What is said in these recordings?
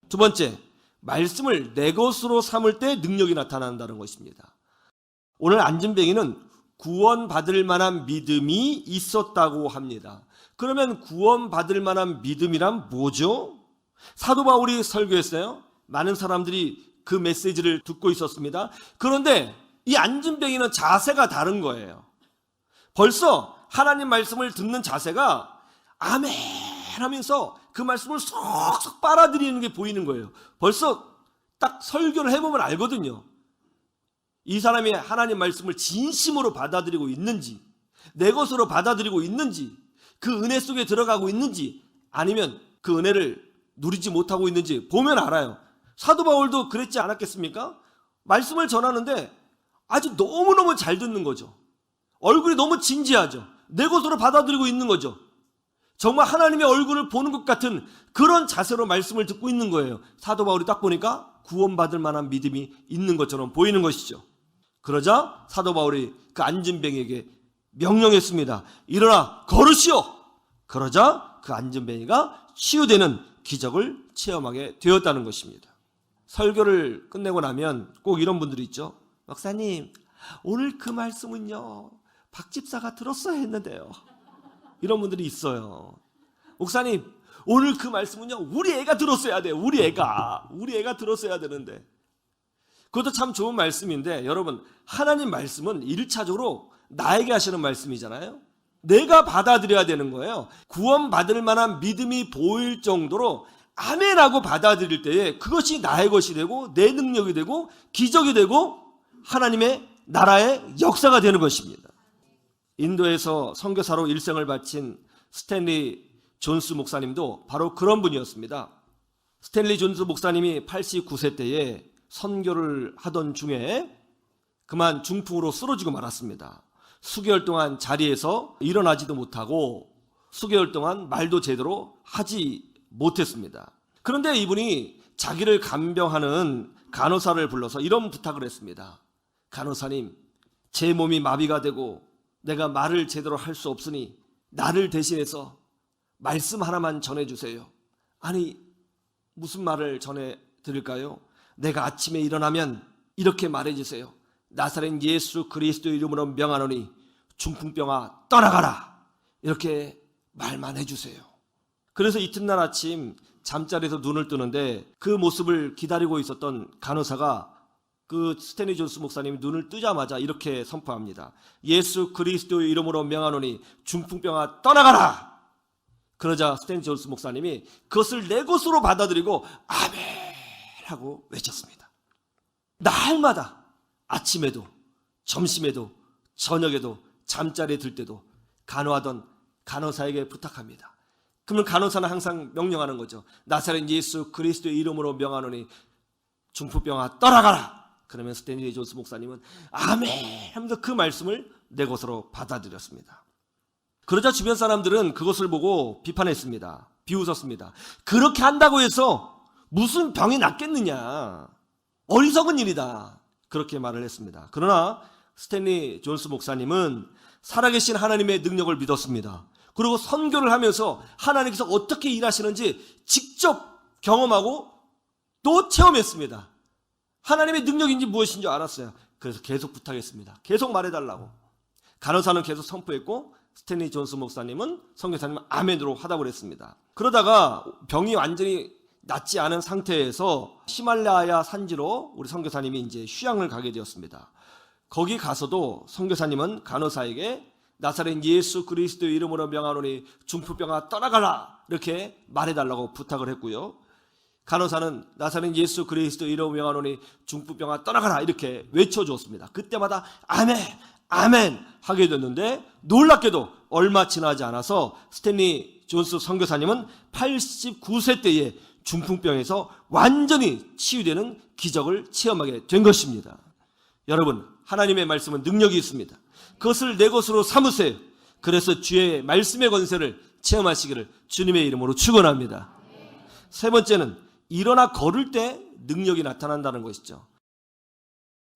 두 번째, 말씀을 내 것으로 삼을 때 능력이 나타난다는 것입니다. 오늘 안진뱅이는 구원받을 만한 믿음이 있었다고 합니다. 그러면 구원받을 만한 믿음이란 뭐죠? 사도 바울이 설교했어요. 많은 사람들이 그 메시지를 듣고 있었습니다. 그런데 이 안진뱅이는 자세가 다른 거예요. 벌써 하나님 말씀을 듣는 자세가 아멘 하면서 그 말씀을 쏙쏙 빨아들이는 게 보이는 거예요. 벌써 딱 설교를 해보면 알거든요. 이 사람이 하나님 말씀을 진심으로 받아들이고 있는지, 내 것으로 받아들이고 있는지, 그 은혜 속에 들어가고 있는지, 아니면 그 은혜를 누리지 못하고 있는지 보면 알아요. 사도 바울도 그랬지 않았겠습니까? 말씀을 전하는데 아주 너무너무 잘 듣는 거죠. 얼굴이 너무 진지하죠. 내 것으로 받아들이고 있는 거죠. 정말 하나님의 얼굴을 보는 것 같은 그런 자세로 말씀을 듣고 있는 거예요. 사도 바울이 딱 보니까 구원받을 만한 믿음이 있는 것처럼 보이는 것이죠. 그러자 사도 바울이 그 안진뱅이에게 명령했습니다. 일어나 걸으시오. 그러자 그 안진뱅이가 치유되는 기적을 체험하게 되었다는 것입니다. 설교를 끝내고 나면 꼭 이런 분들이 있죠. 목사님, 오늘 그 말씀은요, 박 집사가 들었어야 했는데요. 이런 분들이 있어요. 목사님, 오늘 그 말씀은요, 우리 애가 들었어야 돼요. 우리 애가 들었어야 되는데. 그것도 참 좋은 말씀인데, 여러분, 하나님 말씀은 1차적으로 나에게 하시는 말씀이잖아요. 내가 받아들여야 되는 거예요. 구원받을 만한 믿음이 보일 정도로 아멘하고 받아들일 때에 그것이 나의 것이 되고 내 능력이 되고 기적이 되고 하나님의 나라의 역사가 되는 것입니다. 인도에서 선교사로 일생을 바친 스탠리 존스 목사님도 바로 그런 분이었습니다. 스탠리 존스 목사님이 89세 때에 선교를 하던 중에 그만 중풍으로 쓰러지고 말았습니다. 수개월 동안 자리에서 일어나지도 못하고 수개월 동안 말도 제대로 하지 못했습니다. 그런데 이분이 자기를 간병하는 간호사를 불러서 이런 부탁을 했습니다. 간호사님, 제 몸이 마비가 되고 내가 말을 제대로 할 수 없으니 나를 대신해서 말씀 하나만 전해주세요. 아니, 무슨 말을 전해드릴까요? 내가 아침에 일어나면 이렇게 말해주세요. 나사렛 예수 그리스도 이름으로 명하노니 중풍병아 떠나가라. 이렇게 말만 해주세요. 그래서 이튿날 아침 잠자리에서 눈을 뜨는데 그 모습을 기다리고 있었던 간호사가 그 스탠리 존스 목사님이 눈을 뜨자마자 이렇게 선포합니다. 예수 그리스도의 이름으로 명하노니 중풍병아 떠나가라. 그러자 스탠리 존스 목사님이 그것을 내 것으로 받아들이고 아멘 하고 외쳤습니다. 날마다 아침에도 점심에도 저녁에도 잠자리에 들 때도 간호하던 간호사에게 부탁합니다. 그러면 간호사는 항상 명령하는 거죠. 나사렛 예수 그리스도의 이름으로 명하노니 중풍병아 떠나가라. 그러면 스탠리 존스 목사님은 아멘 하면서 그 말씀을 내 것으로 받아들였습니다. 그러자 주변 사람들은 그것을 보고 비판했습니다. 비웃었습니다. 그렇게 한다고 해서 무슨 병이 낫겠느냐, 어리석은 일이다, 그렇게 말을 했습니다. 그러나 스탠리 존스 목사님은 살아계신 하나님의 능력을 믿었습니다. 그리고 선교를 하면서 하나님께서 어떻게 일하시는지 직접 경험하고 또 체험했습니다. 하나님의 능력인지 무엇인지 알았어요. 그래서 계속 부탁했습니다. 계속 말해달라고. 간호사는 계속 선포했고 스탠리 존스 목사님은 선교사님은 아멘으로 하다고 그랬습니다. 그러다가 병이 완전히 낫지 않은 상태에서 히말라야 산지로 우리 선교사님이 이제 휴양을 가게 되었습니다. 거기 가서도 선교사님은 간호사에게 나사렛 예수 그리스도의 이름으로 명하노니 중풍병아 떠나가라 이렇게 말해달라고 부탁을 했고요. 간호사는 나사렛 예수 그리스도의 이름으로 명하노니 중풍병아 떠나가라 이렇게 외쳐주었습니다. 그때마다 아멘 아멘 하게 됐는데 놀랍게도 얼마 지나지 않아서 스탠리 존스 선교사님은 89세 때에 중풍병에서 완전히 치유되는 기적을 체험하게 된 것입니다. 여러분, 하나님의 말씀은 능력이 있습니다. 그것을 내 것으로 삼으세요. 그래서 주의 말씀의 권세를 체험하시기를 주님의 이름으로 축원합니다. 세 번째는 일어나 걸을 때 능력이 나타난다는 것이죠.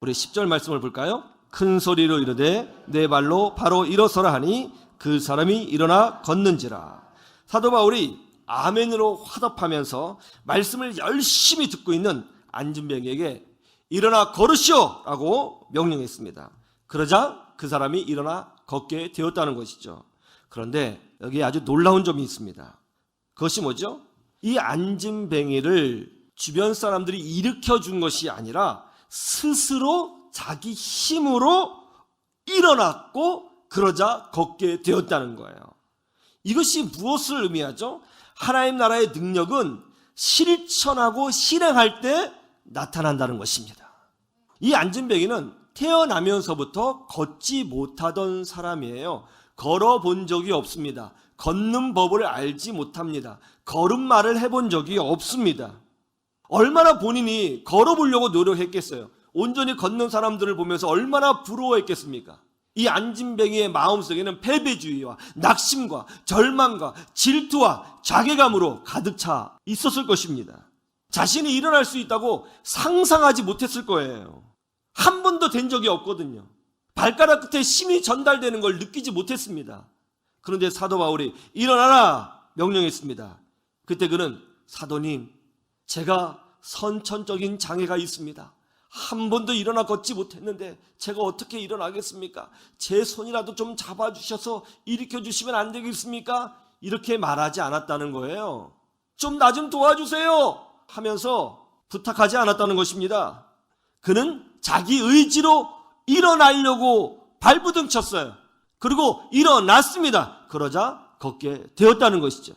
우리 10절 말씀을 볼까요? 큰 소리로 이르되 내 발로 바로 일어서라 하니 그 사람이 일어나 걷는지라. 사도 바울이 아멘으로 화답하면서 말씀을 열심히 듣고 있는 안진뱅이에게 일어나 걸으시오 라고 명령했습니다. 그러자 그 사람이 일어나 걷게 되었다는 것이죠. 그런데 여기에 아주 놀라운 점이 있습니다. 그것이 뭐죠? 이 안진뱅이를 주변 사람들이 일으켜 준 것이 아니라 스스로 자기 힘으로 일어났고 그러자 걷게 되었다는 거예요. 이것이 무엇을 의미하죠? 하나님 나라의 능력은 실천하고 실행할 때 나타난다는 것입니다. 이 안진뱅이는 태어나면서부터 걷지 못하던 사람이에요. 걸어본 적이 없습니다. 걷는 법을 알지 못합니다. 걸음마를 해본 적이 없습니다. 얼마나 본인이 걸어보려고 노력했겠어요. 온전히 걷는 사람들을 보면서 얼마나 부러워했겠습니까? 이 안진뱅이의 마음속에는 패배주의와 낙심과 절망과 질투와 자괴감으로 가득 차 있었을 것입니다. 자신이 일어날 수 있다고 상상하지 못했을 거예요. 한 번도 된 적이 없거든요. 발가락 끝에 힘이 전달되는 걸 느끼지 못했습니다. 그런데 사도 바울이 일어나라 명령했습니다. 그때 그는 사도님, 제가 선천적인 장애가 있습니다. 한 번도 일어나 걷지 못했는데 제가 어떻게 일어나겠습니까? 제 손이라도 좀 잡아주셔서 일으켜 주시면 안 되겠습니까? 이렇게 말하지 않았다는 거예요. 좀 나 좀 도와주세요 하면서 부탁하지 않았다는 것입니다. 그는 자기 의지로 일어나려고 발부둥 쳤어요. 그리고 일어났습니다. 그러자 걷게 되었다는 것이죠.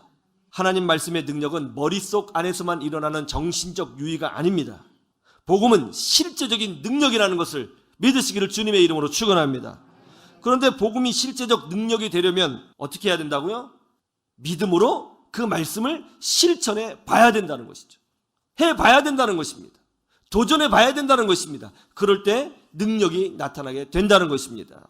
하나님 말씀의 능력은 머릿속 안에서만 일어나는 정신적 유의가 아닙니다. 복음은 실제적인 능력이라는 것을 믿으시기를 주님의 이름으로 축원합니다. 그런데 복음이 실제적 능력이 되려면 어떻게 해야 된다고요? 믿음으로 그 말씀을 실천해 봐야 된다는 것이죠. 해봐야 된다는 것입니다. 도전해 봐야 된다는 것입니다. 그럴 때 능력이 나타나게 된다는 것입니다.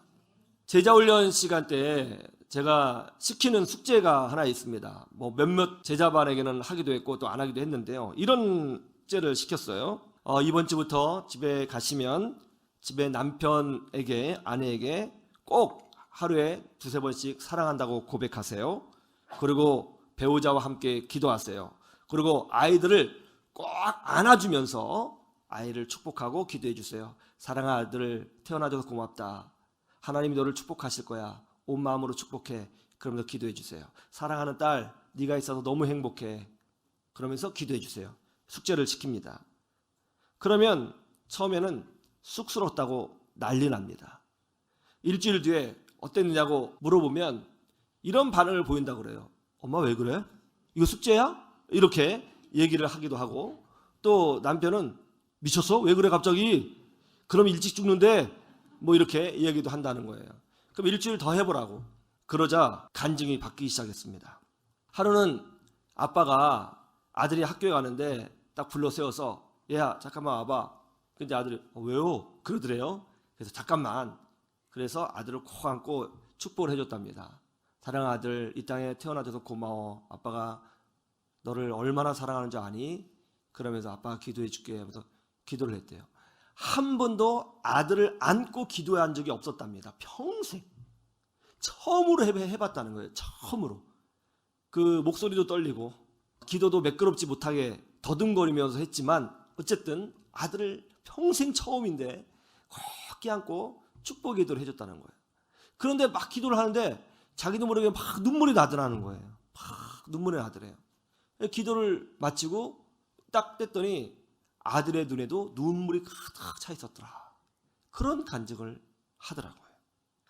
제자훈련 시간 때 제가 시키는 숙제가 하나 있습니다. 몇몇 제자반에게는 하기도 했고 또 안 하기도 했는데요. 이런 숙제를 시켰어요. 이번 주부터 집에 가시면 집에 남편에게, 아내에게 꼭 하루에 2-3번씩 사랑한다고 고백하세요. 그리고 배우자와 함께 기도하세요. 그리고 아이들을 꼭 안아주면서 아이를 축복하고 기도해 주세요. 사랑하는 아들 태어나줘서 고맙다. 하나님이 너를 축복하실 거야. 온 마음으로 축복해. 그러면서 기도해 주세요. 사랑하는 딸, 네가 있어서 너무 행복해. 그러면서 기도해 주세요. 숙제를 시킵니다. 그러면 처음에는 쑥스럽다고 난리 납니다. 일주일 뒤에 어땠느냐고 물어보면 이런 반응을 보인다고 그래요. 엄마 왜 그래? 이거 숙제야? 이렇게 얘기를 하기도 하고, 또 남편은 미쳤어? 왜 그래 갑자기? 그럼 일찍 죽는데 이렇게 얘기도 한다는 거예요. 그럼 일주일 더 해보라고. 그러자 간증이 바뀌기 시작했습니다. 하루는 아빠가 아들이 학교에 가는데 딱 불러 세워서 얘야 잠깐만 와봐. 근데 아들이 왜요? 그러더래요. 그래서 잠깐만. 그래서 아들을 코 안고 축복을 해줬답니다. 사랑하는 아들, 이 땅에 태어나줘서 고마워. 아빠가 너를 얼마나 사랑하는지 아니? 그러면서 아빠가 기도해 줄게 하면서 기도를 했대요. 한 번도 아들을 안고 기도한 적이 없었답니다. 평생. 처음으로 해봤다는 거예요. 처음으로. 그 목소리도 떨리고 기도도 매끄럽지 못하게 더듬거리면서 했지만 어쨌든 아들을 평생 처음인데 꼭 껴안고 축복 기도를 해줬다는 거예요. 그런데 막 기도를 하는데 자기도 모르게 막 눈물이 나더라는 거예요. 막 눈물이 나더래요. 기도를 마치고 딱 뗐더니 아들의 눈에도 눈물이 가득 차 있었더라. 그런 간증을 하더라고요.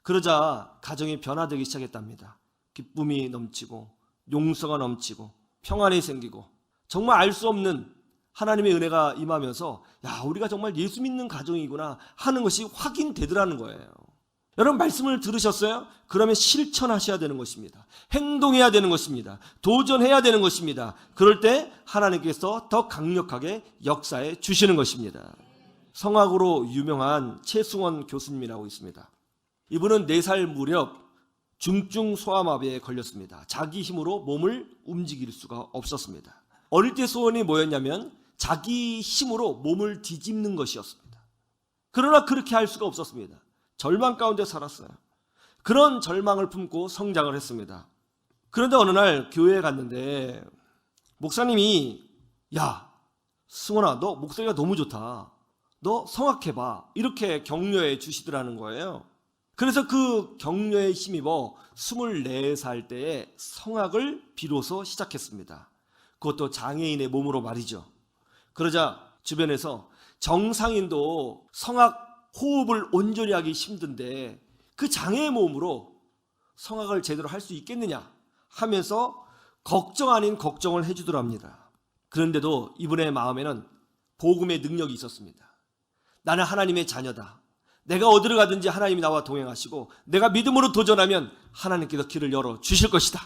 그러자 가정이 변화되기 시작했답니다. 기쁨이 넘치고 용서가 넘치고 평안이 생기고 정말 알 수 없는 하나님의 은혜가 임하면서 야, 우리가 정말 예수 믿는 가정이구나 하는 것이 확인되더라는 거예요. 여러분 말씀을 들으셨어요? 그러면 실천하셔야 되는 것입니다. 행동해야 되는 것입니다. 도전해야 되는 것입니다. 그럴 때 하나님께서 더 강력하게 역사해 주시는 것입니다. 성악으로 유명한 최승원 교수님이라고 있습니다. 이분은 4살 무렵 중증 소아마비에 걸렸습니다. 자기 힘으로 몸을 움직일 수가 없었습니다. 어릴 때 소원이 뭐였냐면 자기 힘으로 몸을 뒤집는 것이었습니다. 그러나 그렇게 할 수가 없었습니다. 절망 가운데 살았어요. 그런 절망을 품고 성장을 했습니다. 그런데 어느 날 교회에 갔는데 목사님이 야, 승원아, 너 목소리가 너무 좋다. 너 성악해봐. 이렇게 격려해 주시더라는 거예요. 그래서 그 격려에 힘입어 24살 때에 성악을 비로소 시작했습니다. 그것도 장애인의 몸으로 말이죠. 그러자 주변에서 정상인도 성악 호흡을 온전히 하기 힘든데 그 장애의 몸으로 성악을 제대로 할 수 있겠느냐 하면서 걱정 아닌 걱정을 해주더랍니다. 그런데도 이분의 마음에는 복음의 능력이 있었습니다. 나는 하나님의 자녀다. 내가 어디를 가든지 하나님이 나와 동행하시고 내가 믿음으로 도전하면 하나님께서 길을 열어 주실 것이다.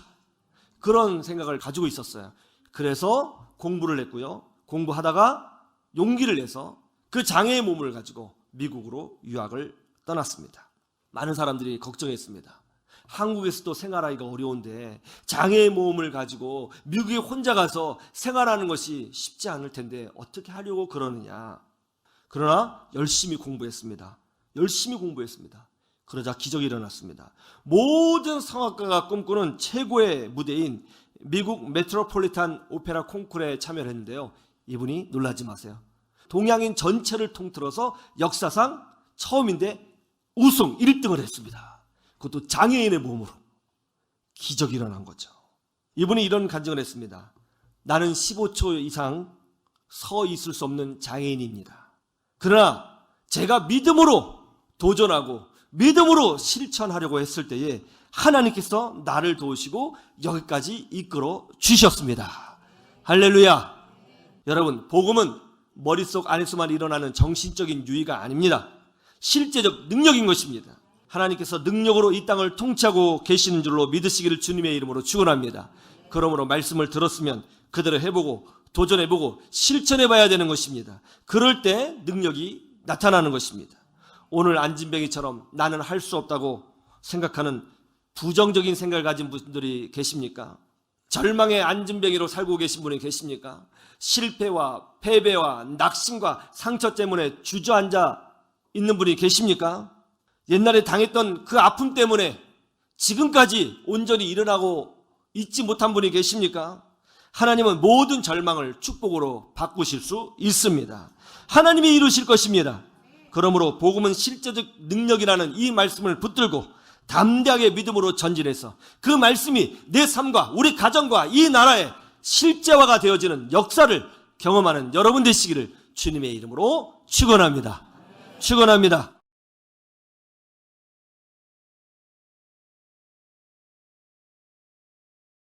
그런 생각을 가지고 있었어요. 그래서 공부를 했고요. 공부하다가 용기를 내서 그 장애의 몸을 가지고 미국으로 유학을 떠났습니다. 많은 사람들이 걱정했습니다. 한국에서도 생활하기가 어려운데 장애의 몸을 가지고 미국에 혼자 가서 생활하는 것이 쉽지 않을 텐데 어떻게 하려고 그러느냐. 그러나 열심히 공부했습니다. 그러자 기적이 일어났습니다. 모든 성악가가 꿈꾸는 최고의 무대인 미국 메트로폴리탄 오페라 콩쿠르에 참여를 했는데요. 이분이 놀라지 마세요. 동양인 전체를 통틀어서 역사상 처음인데 우승 1등을 했습니다. 그것도 장애인의 몸으로. 기적이 일어난 거죠. 이분이 이런 간증을 했습니다. 나는 15초 이상 서 있을 수 없는 장애인입니다. 그러나 제가 믿음으로 도전하고 믿음으로 실천하려고 했을 때에 하나님께서 나를 도우시고 여기까지 이끌어 주셨습니다. 할렐루야. 여러분, 복음은 머릿속 안에서만 일어나는 정신적인 유의가 아닙니다. 실제적 능력인 것입니다. 하나님께서 능력으로 이 땅을 통치하고 계시는 줄로 믿으시기를 주님의 이름으로 축원합니다. 그러므로 말씀을 들었으면 그대로 해보고 도전해보고 실천해봐야 되는 것입니다. 그럴 때 능력이 나타나는 것입니다. 오늘 안진뱅이처럼 나는 할 수 없다고 생각하는 부정적인 생각을 가진 분들이 계십니까? 절망의 안진뱅이로 살고 계신 분이 계십니까? 실패와 패배와 낙심과 상처 때문에 주저앉아 있는 분이 계십니까? 옛날에 당했던 그 아픔 때문에 지금까지 온전히 일어나고 있지 못한 분이 계십니까? 하나님은 모든 절망을 축복으로 바꾸실 수 있습니다. 하나님이 이루실 것입니다. 그러므로 복음은 실제적 능력이라는 이 말씀을 붙들고 담대하게 믿음으로 전진해서 그 말씀이 내 삶과 우리 가정과 이 나라의 실제화가 되어지는 역사를 경험하는 여러분 되시기를 주님의 이름으로 축원합니다. 축원합니다.